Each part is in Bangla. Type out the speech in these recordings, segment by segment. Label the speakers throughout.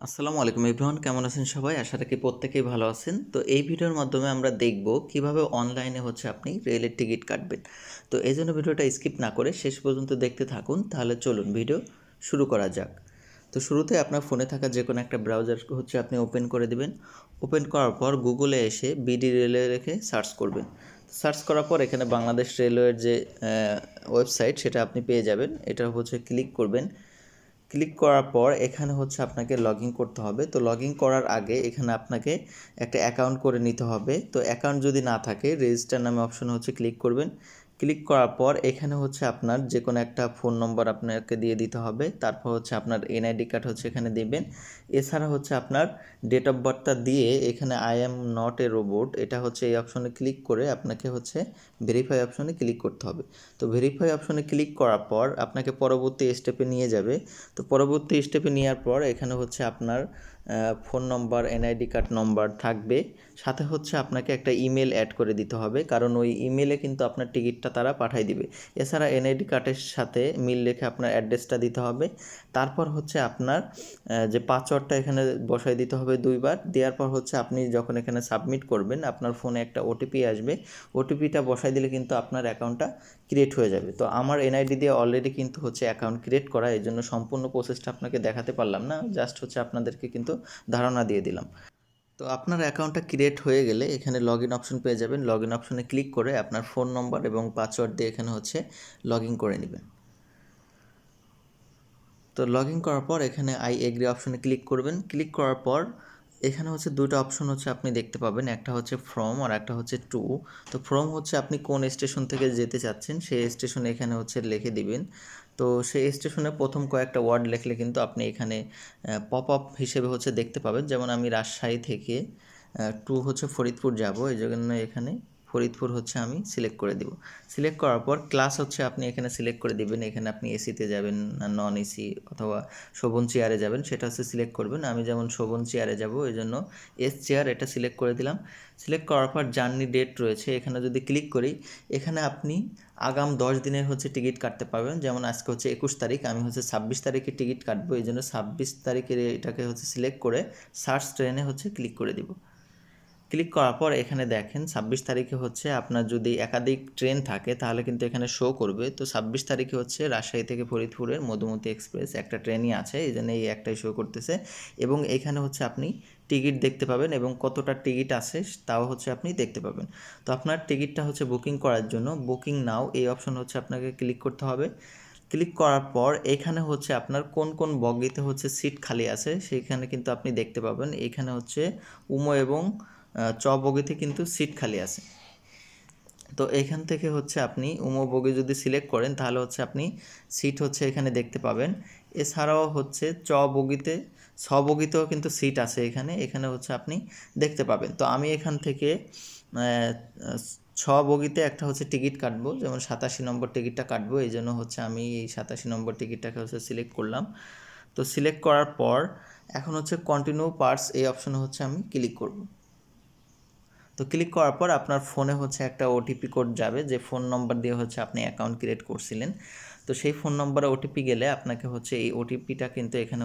Speaker 1: আসসালামু আলাইকুম এভরিওয়ান, কেমন আছেন সবাই? আশা রাখি প্রত্যেকেই ভালো আছেন। তো এই ভিডিওর মাধ্যমে আমরা দেখব কিভাবে অনলাইনে আপনি রেলের টিকিট কাটবেন। তো এই জন্য ভিডিওটা স্কিপ না করে শেষ পর্যন্ত দেখতে থাকুন। তাহলে চলুন ভিডিও শুরু করা যাক। তো শুরুতে আপনার ফোনে থাকা যে কোনো একটা ব্রাউজার আপনি ওপেন করে দিবেন। ওপেন করার পর গুগলে এসে বিডি রেলওয়ে রেখে সার্চ করবেন। সার্চ করার পর এখানে বাংলাদেশ রেলওয়ের যে ওয়েবসাইট সেটা আপনি পেয়ে যাবেন। এটা ক্লিক করবেন। ক্লিক করার পর এখানে আপনাকে লগ ইন করতে হবে। তো লগ ইন করার আগে এখানে আপনাকে একটা অ্যাকাউন্ট করে নিতে হবে। তো অ্যাকাউন্ট যদি না থাকে রেজিস্টার নামে অপশন ক্লিক করবেন। ক্লিক করার পর এখানে আপনার যে কোনো একটা ফোন নম্বর আপনাকে দিয়ে দিতে হবে। তারপর আপনার এনআইডি কার্ড এখানে দেবেন। এছাড়া আপনার ডেট অফ বার্থটা দিয়ে এখানে I am not a robot এটা এই অপশনে ক্লিক করে আপনাকে ভেরিফাই অপশনে ক্লিক করতে হবে। তো ভেরিফাই অপশনে ক্লিক করার পর আপনাকে পরবর্তী স্টেপে নিয়ে যাবে। তো পরবর্তী স্টেপে নেওয়ার পর এখানে আপনার ফোন নম্বর এনআইডি কার্ড নম্বর থাকবে, সাথে আপনাকে একটা ইমেল অ্যাড করে দিতে হবে, কারণ ওই ইমেলে কিন্তু আপনার টিকিটটা তারা পাঠিয়ে দিবে। এছাড়া এনআইডি কার্ডের সাথে মিল রেখে আপনার অ্যাড্রেসটা দিতে হবে। তারপর আপনার যে পাসওয়ার্ডটা এখানে বসাই দিতে হবে 2বার। দেওয়ার পর আপনি যখন এখানে সাবমিট করবেন আপনার ফোনে একটা ওটিপি আসবে। ওটিপিটা বসাই দিলে কিন্তু আপনার অ্যাকাউন্টটা ক্রিয়েট হয়ে যাবে। তো আমার এনআইডি দিয়ে অলরেডি কিন্তু অ্যাকাউন্ট ক্রিয়েট করা, এই জন্য সম্পূর্ণ প্রসেসটা আপনাকে দেখাতে পারলাম না, জাস্ট আপনাদেরকে কিন্তু ধারণা দিয়ে দিলাম। তো আপনার অ্যাকাউন্টটা ক্রিয়েট হয়ে গেলে এখানে লগ ইন অপশন পেয়ে যাবেন। লগ ইন অপশনে ক্লিক করে আপনার ফোন নম্বর এবং পাসওয়ার্ড দিয়ে এখানে লগ ইন করে নেবেন। তো লগ ইন করার পর এখানে আই এগ্রি অপশনে ক্লিক করবেন। ক্লিক করার পর এখানে দুটো অপশন আপনি দেখতে পাবেন, একটা ফ্রম আর একটা টু। তো ফ্রম আপনি কোন স্টেশন থেকে যেতে চাচ্ছেন সেই স্টেশনে এখানে লিখে দিবেন। তো সেই স্টেশনে প্রথম কয়েকটা ওয়ার্ড লিখলে কিন্তু আপনি এখানে পপ আপ হিসেবে দেখতে পাবেন। যেমন আমি রাজশাহী থেকে টু ফরিদপুর যাব, এই জন্য এখানে ফরিদপুর আমি সিলেক্ট করে দিব। সিলেক্ট করার পর ক্লাস আপনি এখানে সিলেক্ট করে দিবেন। এখানে আপনি এসিতে যাবেন না নন এসি অথবা শোভন চেয়ারে যাবেন সেটা সিলেক্ট করবেন। আমি যেমন শোভন চেয়ারে যাব এই জন্য এস চেয়ার এটা সিলেক্ট করে দিলাম। সিলেক্ট করার পর জার্নি ডেট রয়েছে, এখানে যদি ক্লিক করি এখানে আপনি আগাম 10 দিনের টিকিট কাটতে পারবেন। যেমন আজকে 21 তারিখ, আমি 26 তারিখে টিকিট কাটবো, এই জন্য 26 তারিখের এটাকে সিলেক্ট করে সার্চ ট্রেনে ক্লিক করে দিব। ক্লিক করার পর এখানে দেখেন 26 তারিখে আপনার যদি একাধিক ট্রেন থাকে তাহলে কিন্তু এখানে শো করবে। তো 26 তারিখে রাজশাহী থেকে ফরিদপুরের মধুমতি এক্সপ্রেস একটা ট্রেনই আছে, এই জন্য এই একটাই শো করতেছে। এবং এখানে আপনি টিকিট দেখতে পাবেন এবং কতটা টিকিট আছে তাও আপনি দেখতে পাবেন। তো আপনার টিকিটটা বুকিং করার জন্য বুকিং নাও এই অপশন আপনাকে ক্লিক করতে হবে। ক্লিক করার পর এখানে আপনার কোন কোন বগিতে সিট খালি আছে সেইখানে কিন্তু আপনি দেখতে পাবেন। এখানে উমো এবং চ বগিতে কিন্তু সিট খালি আছে। তো এখান থেকে আপনি উমো বগি যদি সিলেক্ট করেন তাহলে আপনি সিট এখানে দেখতে পাবেন। এছাড়াও চ বগিতে ছ বগিতেও কিন্তু সিট আছে, এখানে এখানে আপনি দেখতে পাবেন। তো আমি এখান থেকে ছ বগিতে একটা টিকিট কাটবো, যেমন 87 নম্বর টিকিটটা কাটবো, এই জন্য আমি এই 87 নম্বর টিকিটটাকে সিলেক্ট করলাম। তো সিলেক্ট করার পর এখন কন্টিনিউ পার্টস এই অপশনে আমি ক্লিক করব। তো ক্লিক করার পর আপনার ফোনে একটা ওটিপি কোড যাবে, যে ফোন নম্বর দিয়ে আপনি অ্যাকাউন্ট ক্রিয়েট করছিলেন। তো সেই ফোন নম্বরে ওটিপি গেলে আপনাকে এই ওটিপিটা কিন্তু এখানে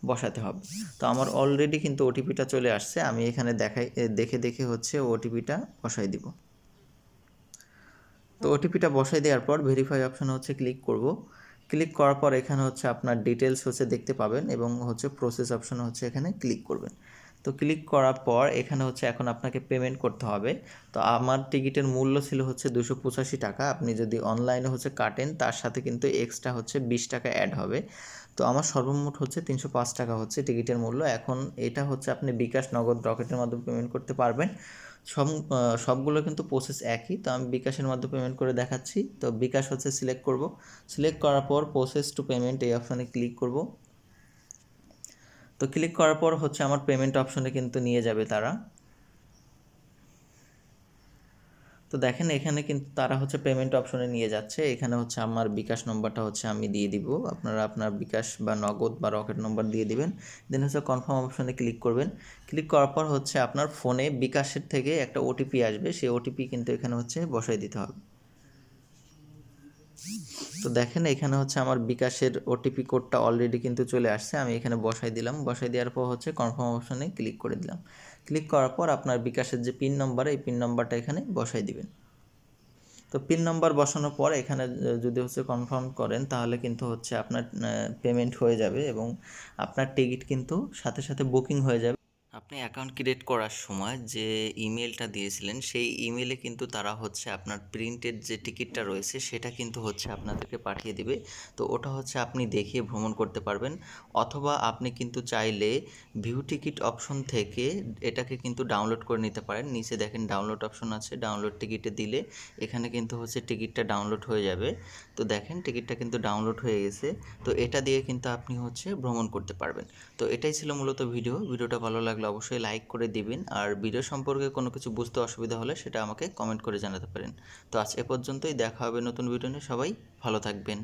Speaker 1: বসাতে হবে। তো আমার অলরেডি কিন্তু ওটিপিটা চলে আসছে, আমি এখানে দেখে দেখে ওটিপিটা বসাই দিব। তো ওটিপিটা বসাই দেওয়ার পর ভেরিফাই অপশনে ক্লিক করব। ক্লিক করার পর এখানে আপনার ডিটেলস দেখতে পাবেন এবং প্রসেস অপশনে এখানে ক্লিক করবেন। তো ক্লিক করার পর এখানে এখন আপনাকে পেমেন্ট করতে হবে। তো আমার টিকিটের মূল্য ছিল 285 টাকা। আপনি যদি অনলাইনে কাটেন তার সাথে কিন্তু এক্সট্রা 20 টাকা অ্যাড হবে। তো আমার সর্বমোট 305 টাকা টিকিটের মূল্য। এখন এটা আপনি বিকাশ, নগদ, রকেটের মাধ্যমে পেমেন্ট করতে পারবেন। সবগুলো কিন্তু প্রসেস একই। তো আমি বিকাশের মাধ্যমে পেমেন্ট করে দেখাচ্ছি। তো বিকাশ সিলেক্ট করব। সিলেক্ট করার পর প্রসেস টু পেমেন্ট এই অপশানে ক্লিক করব। তো ক্লিক করার পর আমার পেমেন্ট অপশনে কিন্তু নিয়ে যাবে তারা। তো দেখেন এখানে কিন্তু তারা পেমেন্ট অপশনে নিয়ে যাচ্ছে। এখানে আমার বিকাশ নম্বরটা আমি দিয়ে দিব, আপনারা আপনার বিকাশ বা নগদ বা রকেট নম্বর দিয়ে দিবেন। দেন কনফার্ম অপশনে ক্লিক করবেন। ক্লিক করার পর আপনার ফোনে বিকাশের থেকে একটা ওটিপি আসবে, সেই ওটিপি কিন্তু এখানে বসাই দিতে হবে। তো দেখেন এখানে হচ্ছে আমার বিকাশের ওটিপি কোডটা অলরেডি কিন্তু চলে আসছে, আমি এখানে বসাই দিলাম। বসাই দেওয়ার পর হচ্ছে কনফার্ম অপশনে ক্লিক করে দিলাম। ক্লিক করার পর আপনার বিকাশের যে পিন নাম্বার, এই পিন নাম্বারটা এখানে বসাই দিবেন। তো পিন নাম্বার বসানোর পর এখানে যদি হচ্ছে কনফার্ম করেন তাহলে কিন্তু হচ্ছে আপনার পেমেন্ট হয়ে যাবে এবং আপনার টিকিট কিন্তু সাথে সাথে বুকিং হয়ে যাবে। আপনি অ্যাকাউন্ট ক্রিয়েট করার সময় যে ইমেলটা দিয়েছিলেন সেই ইমেলে কিন্তু তারা হচ্ছে আপনার প্রিন্টেড যে টিকিটটা রয়েছে সেটা কিন্তু হচ্ছে আপনাদেরকে পাঠিয়ে দিবে। তো ওটা হচ্ছে আপনি দেখিয়ে ভ্রমণ করতে পারবেন, অথবা আপনি কিন্তু চাইলে ভিউ টিকিট অপশন থেকে এটাকে কিন্তু ডাউনলোড করে নিতে পারেন। নিচে দেখেন ডাউনলোড অপশন আছে, ডাউনলোড টিকিটে দিলে এখানে কিন্তু হচ্ছে টিকিটটা ডাউনলোড হয়ে যাবে। তো দেখেন টিকিটটা কিন্তু ডাউনলোড হয়ে গেছে। তো এটা দিয়ে কিন্তু আপনি হচ্ছে ভ্রমণ করতে পারবেন। তো এটাই ছিল মূলত ভিডিওটা ভালো লাগলে অবশ্যই লাইক করে দিবেন, আর ভিডিও সম্পর্কে কোনো কিছু বুঝতে অসুবিধা হলে সেটা আমাকে কমেন্ট করে জানাতে পারেন। তো আজ এ পর্যন্তই, দেখা হবে নতুন ভিডিও নিয়ে। সবাই ভালো থাকবেন।